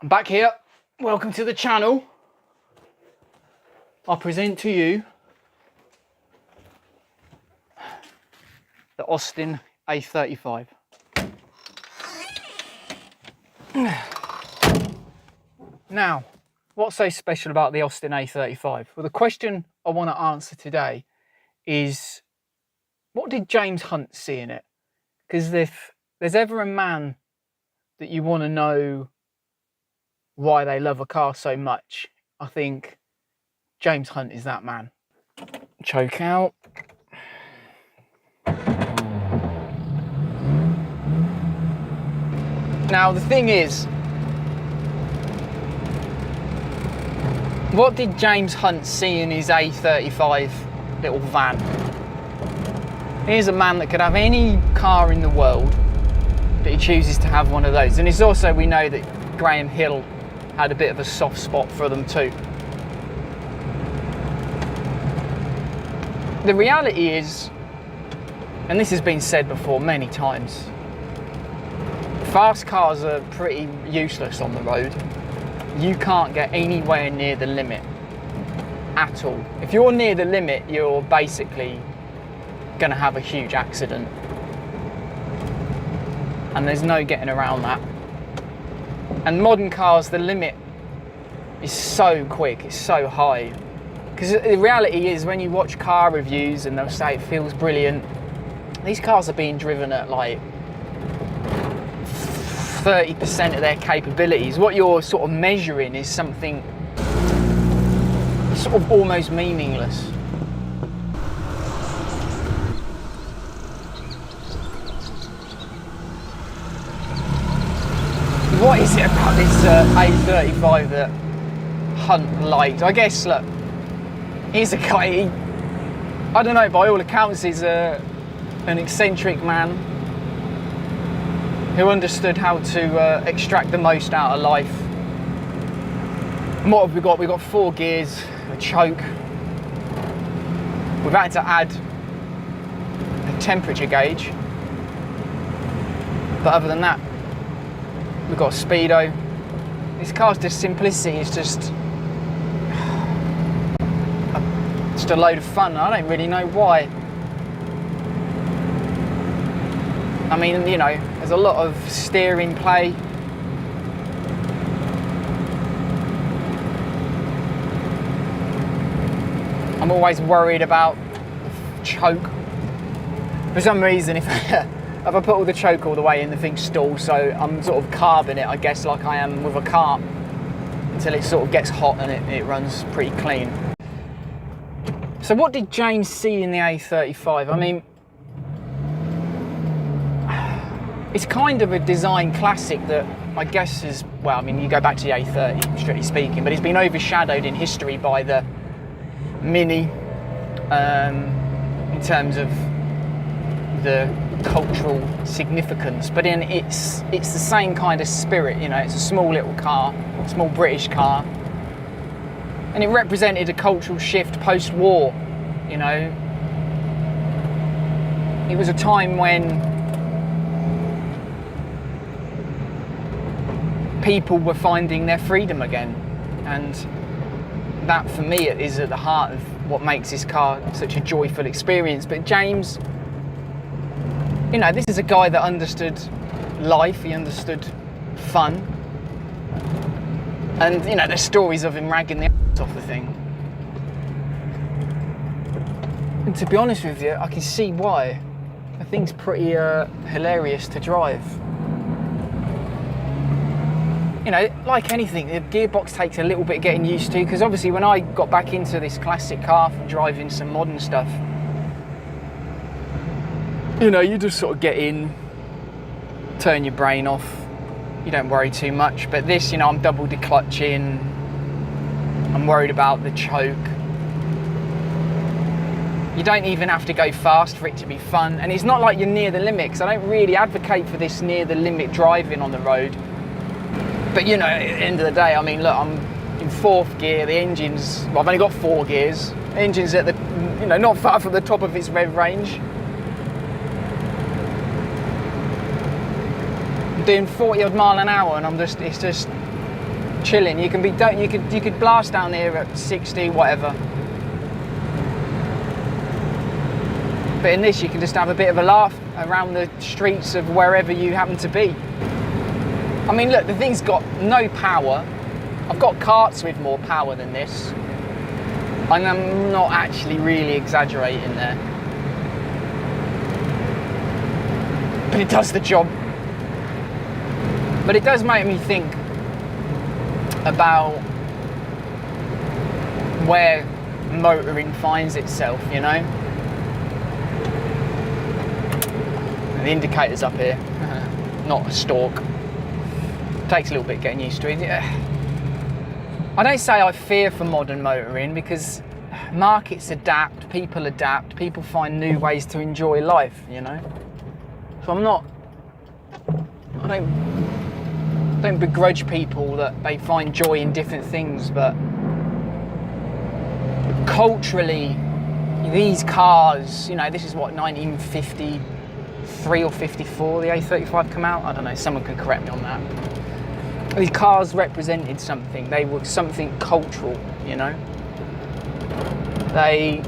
I'm back here. Welcome to the channel. I present to you the Austin A35. Now, what's so special about the Austin A35? Well, the question I want to answer today is, what did James Hunt see in it? Because if there's ever a man that you want to know why they love a car so much, I think James Hunt is that man. Choke out. Now the thing is, what did James Hunt see in his A35 little van? Here's a man that could have any car in the world, but he chooses to have one of those. And it's also, we know that Graham Hill had a bit of a soft spot for them too. The reality is, and this has been said before many times, fast cars are pretty useless on the road. You can't get anywhere near the limit at all. If you're near the limit, you're basically going to have a huge accident. And there's no getting around that. And modern cars, the limit is so quick, it's so high. Because the reality is, when you watch car reviews and they'll say it feels brilliant, these cars are being driven at like 30% of their capabilities. What you're sort of measuring is something sort of almost meaningless. What is it about this A35 that Hunt liked? I guess, look, he's a guy, I don't know, by all accounts he's an eccentric man who understood how to extract the most out of life. And what have we got? We've got 4 gears, a choke. We've had to add a temperature gauge. But other than that, we've got a speedo. This car's just simplicity, it's just a load of fun. I don't really know why. I mean, you know, there's a lot of steering play. I'm always worried about the choke. For some reason, if I put all the choke all the way in, the thing stalls, so I'm sort of carving it, I guess, like I am with a car, until it sort of gets hot and it runs pretty clean. So what did James see in the A35? I mean, it's kind of a design classic that I guess is, well, I mean, you go back to the A30, strictly speaking, but it's been overshadowed in history by the Mini, in terms of the cultural significance, but in it's the same kind of spirit, you know. It's a small little car, small British car, and it represented a cultural shift post-war, you know. It was a time when people were finding their freedom again, and that for me is at the heart of what makes this car such a joyful experience. But James, you know, this is a guy that understood life, he understood fun. And, you know, there's stories of him ragging the ass off the thing. And to be honest with you, I can see why. The thing's pretty hilarious to drive. You know, like anything, the gearbox takes a little bit getting used to, because obviously when I got back into this classic car from driving some modern stuff, you know, you just sort of get in, turn your brain off, you don't worry too much. But this, you know, I'm double declutching, I'm worried about the choke. You don't even have to go fast for it to be fun. And it's not like you're near the limit, because I don't really advocate for this near the limit driving on the road. But, you know, at the end of the day, I mean, look, I'm in 4th gear, the engine's, well, I've only got 4 gears. The engine's at the, you know, not far from the top of its rev range. I'm doing 40 odd mile an hour, and it's just chilling. You could blast down here at 60, whatever. But in this, you can just have a bit of a laugh around the streets of wherever you happen to be. I mean, look, the thing's got no power. I've got karts with more power than this. And I'm not actually really exaggerating there. But it does the job. But it does make me think about where motoring finds itself, you know? The indicator's up here, not a stalk. Takes a little bit getting used to it. I don't say I fear for modern motoring, because markets adapt, people find new ways to enjoy life, you know? So I don't begrudge people that they find joy in different things, but culturally, these cars, you know, this is what, 1953 or 54 the A35 come out? I don't know, someone can correct me on that. These cars represented something. They were something cultural, you know. They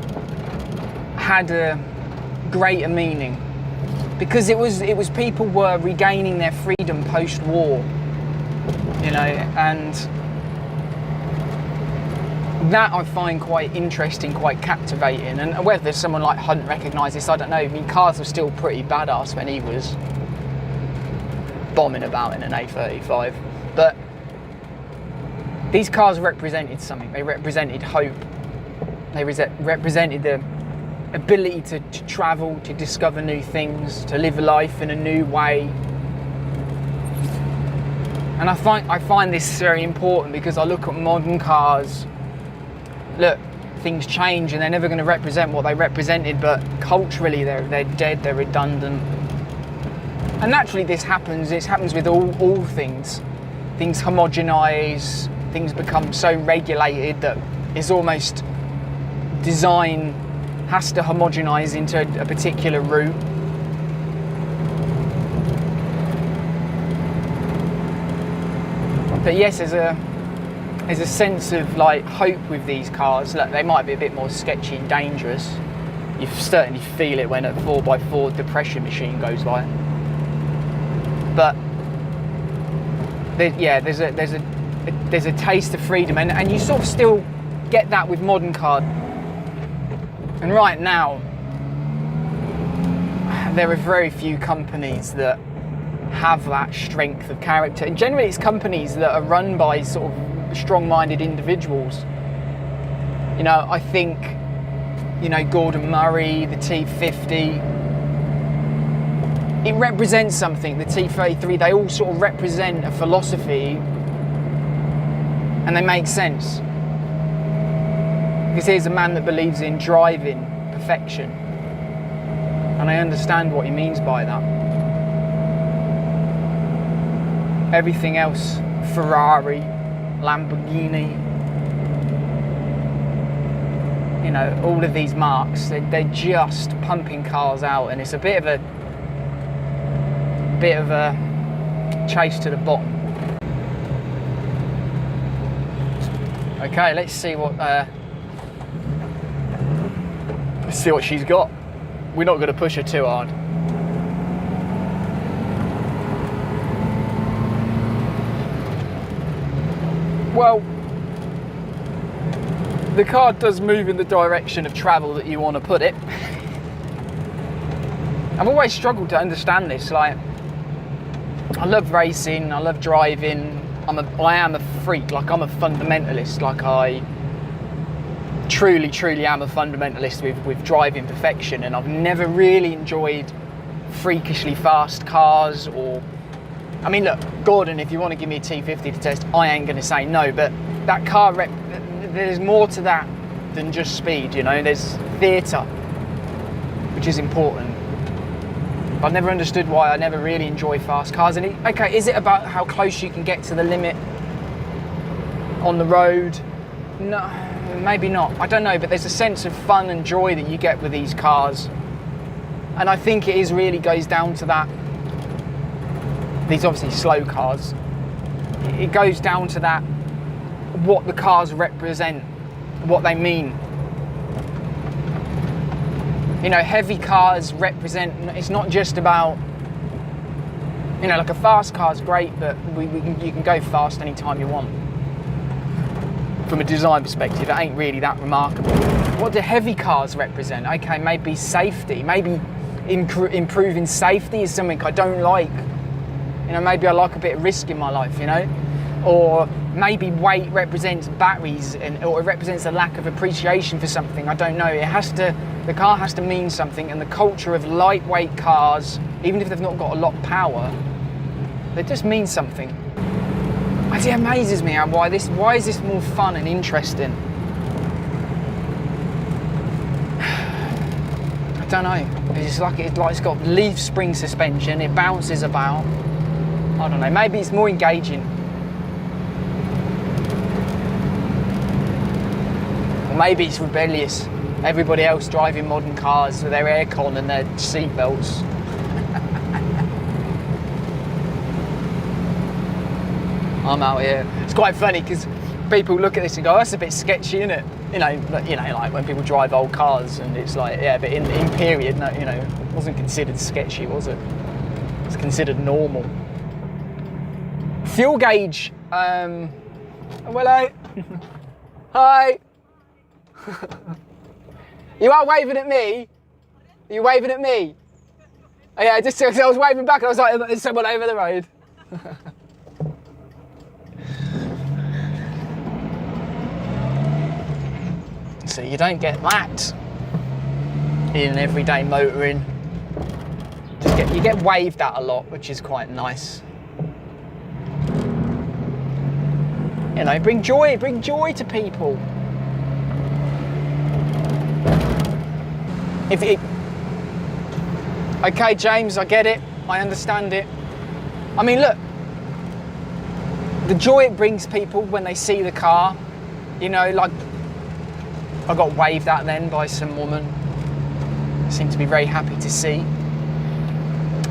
had a greater meaning because it was people were regaining their freedom post-war, you know, and that I find quite interesting, quite captivating. And whether someone like Hunt recognised this, I don't know. I mean, cars were still pretty badass when he was bombing about in an A35. But these cars represented something. They represented hope. They represented the ability to travel, to discover new things, to live life in a new way. And I find this very important because I look at modern cars. Look, things change and they're never going to represent what they represented, but culturally they're dead, they're redundant. And naturally this happens. It happens with all things. Things homogenise, things become so regulated that it's almost design has to homogenise into a particular route. But yes, there's a sense of like hope with these cars. Look, they might be a bit more sketchy and dangerous. You certainly feel it when a 4x4 depression machine goes by. But there's a taste of freedom, and you sort of still get that with modern cars. And right now, there are very few companies that have that strength of character. And generally, it's companies that are run by sort of strong-minded individuals. You know, I think, you know, Gordon Murray, the T50. It represents something, the T33, they all sort of represent a philosophy and they make sense. Because here's a man that believes in driving perfection. And I understand what he means by that. Everything else, Ferrari, Lamborghini, you know, all of these marks, they're just pumping cars out, and it's a bit of a chase to the bottom. Okay, let's see what she's got. We're not going to push her too hard. Well, the car does move in the direction of travel that you want to put it. I've always struggled to understand this. Like, I love racing, I love driving. I am a freak. Like, I'm a fundamentalist. Like, I truly am a fundamentalist with driving perfection, and I've never really enjoyed freakishly fast cars. Or, I mean, look, Gordon, if you want to give me a T50 to test, I ain't going to say no, but that car, there's more to that than just speed, you know. There's theatre, which is important. I've never understood why I never really enjoy fast cars. And okay, is it about how close you can get to the limit on the road? No, maybe not. I don't know, but there's a sense of fun and joy that you get with these cars. And I think it really goes down to that. These obviously slow cars. It goes down to that what the cars represent, what they mean. You know, heavy cars represent, it's not just about, you know, like a fast car's great, but you can go fast anytime you want. From a design perspective, it ain't really that remarkable. What do heavy cars represent? Okay, maybe safety, maybe improving safety is something I don't like. You know, maybe I like a bit of risk in my life, you know? Or maybe weight represents batteries, or it represents a lack of appreciation for something. I don't know. The car has to mean something, and the culture of lightweight cars, even if they've not got a lot of power, they just mean something. It amazes me why is this more fun and interesting? I don't know. It's like it's got leaf spring suspension. It bounces about. I don't know. Maybe it's more engaging. Or maybe it's rebellious. Everybody else driving modern cars with their aircon and their seatbelts. I'm out here. It's quite funny because people look at this and go, oh, that's a bit sketchy, isn't it? You know, like when people drive old cars and it's like, yeah, but in period, no, you know, it wasn't considered sketchy, was it? It's considered normal. Fuel gauge. Hello. Hi. You are waving at me? Are you waving at me? Oh, yeah, just I was waving back and I was like, there's someone over the road. So you don't get that in everyday motoring. You get waved at a lot, which is quite nice. You know, bring joy to people. Okay, James, I get it. I understand it. I mean, look, the joy it brings people when they see the car, you know, like I got waved at then by some woman. Seemed to be very happy to see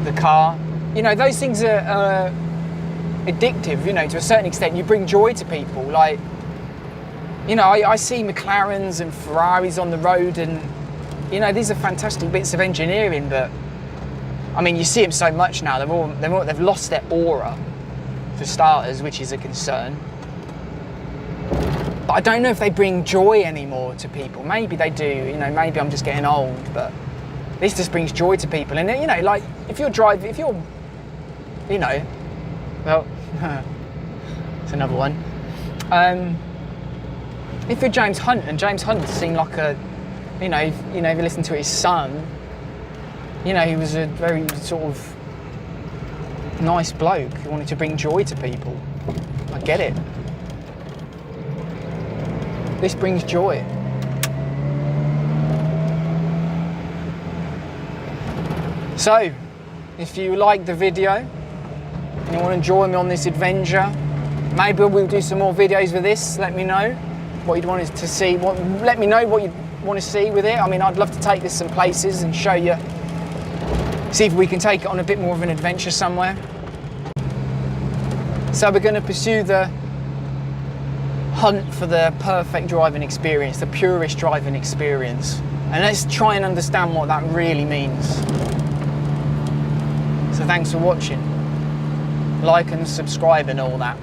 the car. You know, those things are addictive, you know, to a certain extent. You bring joy to people. Like, you know, I see McLarens and Ferraris on the road, and, you know, these are fantastic bits of engineering, but, I mean, you see them so much now. They've lost their aura, for starters, which is a concern. But I don't know if they bring joy anymore to people. Maybe they do, you know, maybe I'm just getting old, but this just brings joy to people. And, you know, like, if you're, you know, well, it's another one. If you're James Hunt, and James Hunt seemed like a, you know, if you listen to his son, you know, he was a very sort of nice bloke who wanted to bring joy to people. I get it. This brings joy. So, if you like the video and you want to join me on this adventure, maybe we'll do some more videos with this. Let me know what you'd want to see. Let me know what you want to see with it. I mean, I'd love to take this some places and show you, see if we can take it on a bit more of an adventure somewhere. So we're going to pursue the hunt for the perfect driving experience, the purest driving experience. And let's try and understand what that really means. So thanks for watching. Like and subscribe and all that.